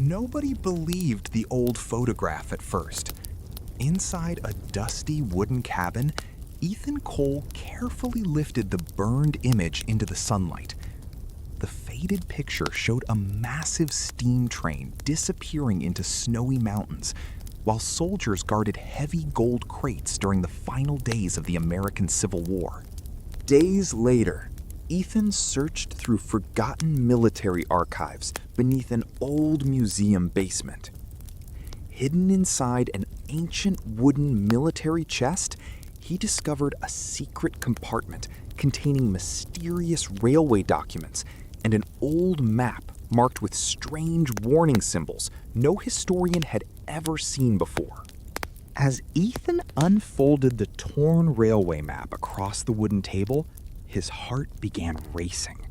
Nobody believed the old photograph at first. Inside a dusty wooden cabin, Ethan Cole carefully lifted the burned image into the sunlight. The faded picture showed a massive steam train disappearing into snowy mountains, while soldiers guarded heavy gold crates during the final days of the American Civil War. Days later, Ethan searched through forgotten military archives beneath an old museum basement. Hidden inside an ancient wooden military chest, he discovered a secret compartment containing mysterious railway documents and an old map marked with strange warning symbols no historian had ever seen before. As Ethan unfolded the torn railway map across the wooden table, his heart began racing.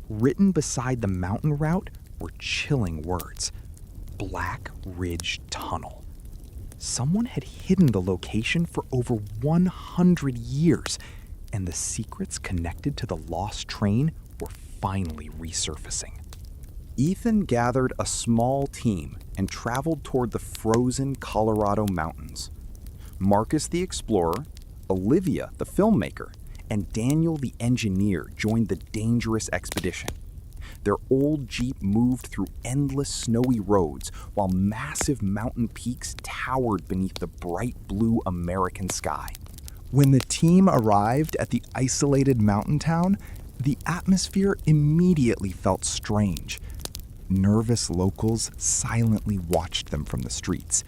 Written beside the mountain route were chilling words: Black Ridge Tunnel. Someone had hidden the location for over 100 years, and the secrets connected to the lost train were finally resurfacing. Ethan gathered a small team and traveled toward the frozen Colorado mountains. Marcus the explorer, Olivia the filmmaker, and Daniel the engineer joined the dangerous expedition. Their old Jeep moved through endless snowy roads while massive mountain peaks towered beneath the bright blue American sky. When the team arrived at the isolated mountain town, the atmosphere immediately felt strange. Nervous locals silently watched them from the streets.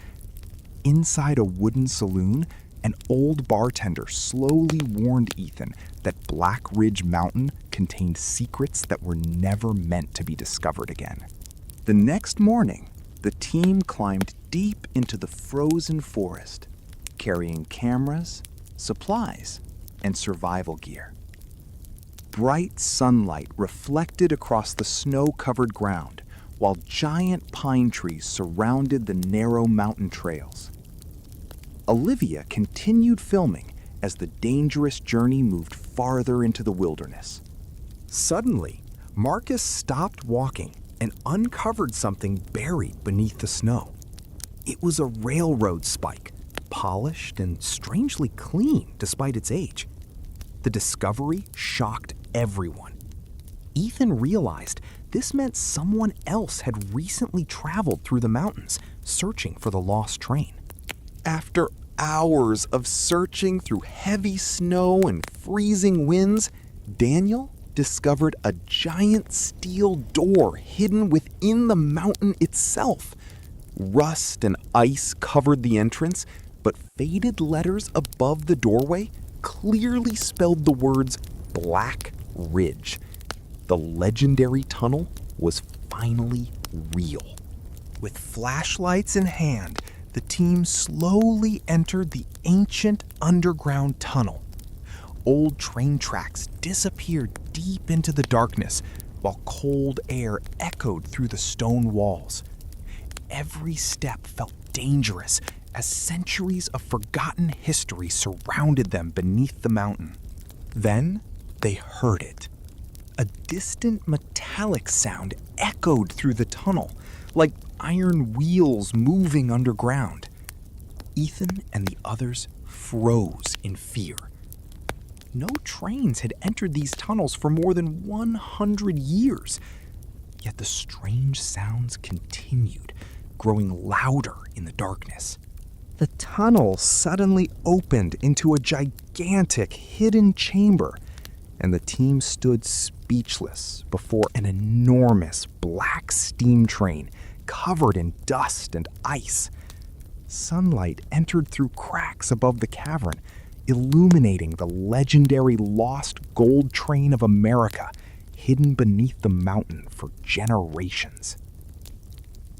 Inside a wooden saloon, an old bartender slowly warned Ethan that Black Ridge Mountain contained secrets that were never meant to be discovered again. The next morning, the team climbed deep into the frozen forest, carrying cameras, supplies, and survival gear. Bright sunlight reflected across the snow-covered ground, while giant pine trees surrounded the narrow mountain trails. Olivia continued filming as the dangerous journey moved farther into the wilderness. Suddenly, Marcus stopped walking and uncovered something buried beneath the snow. It was a railroad spike, polished and strangely clean despite its age. The discovery shocked everyone. Ethan realized this meant someone else had recently traveled through the mountains, searching for the lost train. After hours of searching through heavy snow and freezing winds, Daniel discovered a giant steel door hidden within the mountain itself. Rust and ice covered the entrance, but faded letters above the doorway clearly spelled the words Black Ridge. The legendary tunnel was finally real. With flashlights in hand, the team slowly entered the ancient underground tunnel. Old train tracks disappeared deep into the darkness, while cold air echoed through the stone walls. Every step felt dangerous as centuries of forgotten history surrounded them beneath the mountain. Then they heard it. A distant metallic sound echoed through the tunnel, like iron wheels moving underground. Ethan and the others froze in fear. No trains had entered these tunnels for more than 100 years, yet the strange sounds continued, growing louder in the darkness. The tunnel suddenly opened into a gigantic hidden chamber, and the team stood speechless before an enormous black steam train covered in dust and ice. Sunlight entered through cracks above the cavern, illuminating the legendary lost gold train of America, hidden beneath the mountain for generations.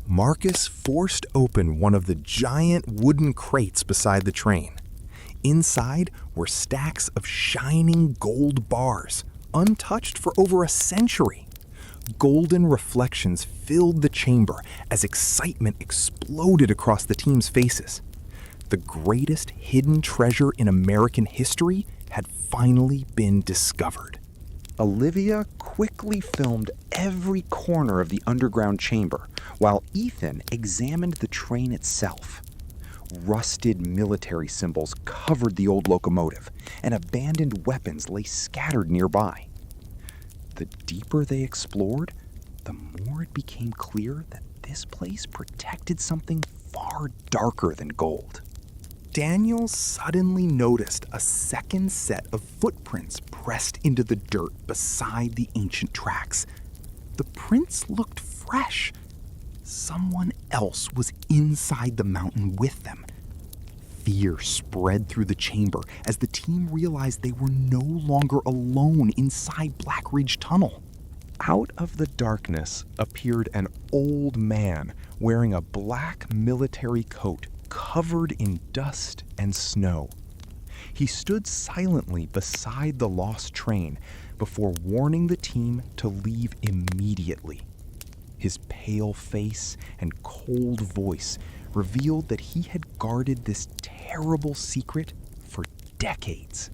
Marcus forced open one of the giant wooden crates beside the train. Inside were stacks of shining gold bars, untouched for over a century. Golden reflections filled the chamber as excitement exploded across the team's faces. The greatest hidden treasure in American history had finally been discovered. Olivia quickly filmed every corner of the underground chamber, while Ethan examined the train itself. Rusted military symbols covered the old locomotive, and abandoned weapons lay scattered nearby. The deeper they explored, the more it became clear that this place protected something far darker than gold. Daniel suddenly noticed a second set of footprints pressed into the dirt beside the ancient tracks. The prints looked fresh. Someone else was inside the mountain with them. Fear spread through the chamber as the team realized they were no longer alone inside Black Ridge Tunnel. Out of the darkness appeared an old man wearing a black military coat covered in dust and snow. He stood silently beside the lost train before warning the team to leave immediately. His pale face and cold voice revealed that he had guarded this terrible secret for decades.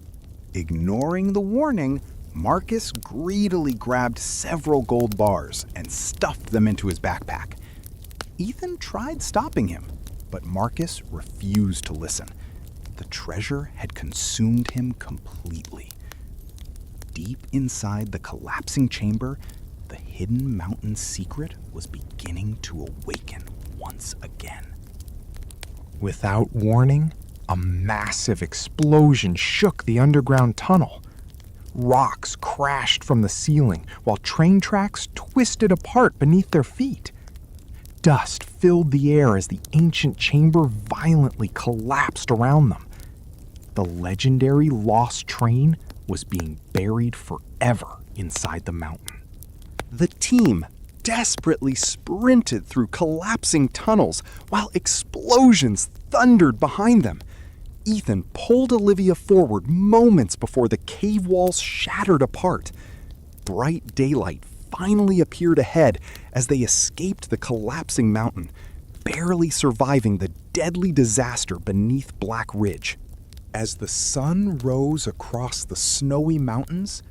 Ignoring the warning, Marcus greedily grabbed several gold bars and stuffed them into his backpack. Ethan tried stopping him, but Marcus refused to listen. The treasure had consumed him completely. Deep inside the collapsing chamber, the hidden mountain secret was beginning to awaken once again. Without warning, a massive explosion shook the underground tunnel. Rocks crashed from the ceiling while train tracks twisted apart beneath their feet. Dust filled the air as the ancient chamber violently collapsed around them. The legendary lost train was being buried forever inside the mountain. The team desperately sprinted through collapsing tunnels while explosions thundered behind them. Ethan pulled Olivia forward moments before the cave walls shattered apart. Bright daylight finally appeared ahead as they escaped the collapsing mountain, barely surviving the deadly disaster beneath Black Ridge. As the sun rose across the snowy mountains,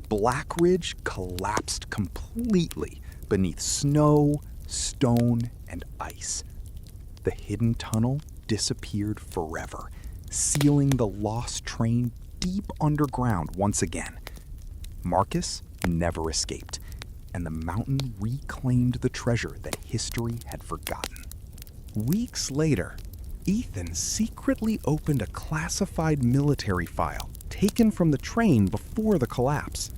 Black Ridge collapsed completely beneath snow, stone, and ice. The hidden tunnel disappeared forever, sealing the lost train deep underground once again. Marcus never escaped, and the mountain reclaimed the treasure that history had forgotten. Weeks later, Ethan secretly opened a classified military file taken from the train before the collapse.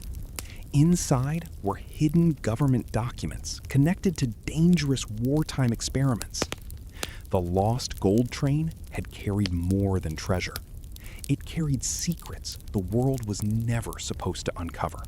Inside were hidden government documents connected to dangerous wartime experiments. The lost gold train had carried more than treasure. It carried secrets the world was never supposed to uncover.